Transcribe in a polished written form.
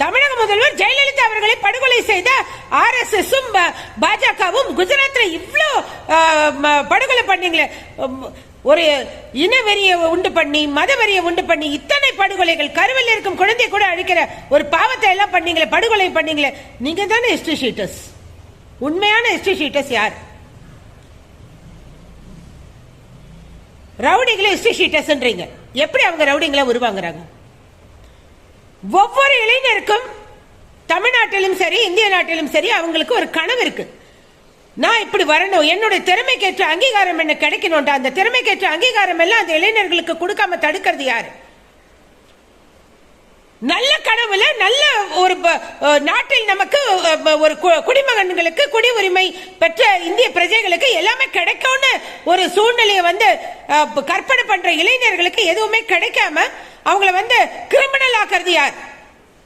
தமிழக முதல்வர் ஜெயலலிதா அவர்களை படுகொலை செய்த RSS-உம் பாஜகவும் குஜராத்தில் இவ்வளோ படுகொலை பண்ணீங்களே, ஒரு இனவெறியை உண்டு பண்ணி மதவெறியை உண்டு பண்ணி இத்தனை படுகொலைகள், கருவில் இருக்கும் குழந்தை கூட அழிக்கிற ஒரு பாவத்தை எல்லாம் பண்ணீங்களே, படுகொலை பண்ணீங்களே, நீங்க தானே ஹிஸ்டரி ஷீட்டர்ஸ். உண்மையான ஹிஸ்டரி ஷீட்டர்ஸ் யார்? ரவுடிகளை ஹிஸ்டரி ஷீட்டர்ஸ்ன்றீங்க. எப்படி அவங்க ரவுடிங்களை உருவாங்குறாங்க? ஒவ்வொரு இளைஞருக்கும் தமிழ்நாட்டிலும் சரி இந்திய நாட்டிலும் சரி அவங்களுக்கு ஒரு கனவு இருக்கு. நான் இப்படி வரணும், என்னுடைய திறமைக்கேற்ற அங்கீகாரம் என்ன கிடைக்கணும். அந்த திறமைக்கேற்ற அங்கீகாரம் எல்லாம் அந்த இளைஞர்களுக்கு கொடுக்காம தடுக்கிறது யாரு? நல்ல கனவுல நல்ல ஒரு நாட்டில் நமக்கு ஒரு குடிமகன்களுக்கு குடி உரிமை பெற்ற இந்திய பிரஜைகளுக்கு எல்லாமே கிடைக்கும்னு ஒரு சூழ்நிலையை கற்பனை பண்ற இளைஞர்களுக்கு எதுவுமே கிடைக்காம அவங்கள கிரிமினல் ஆக்குறது யார்?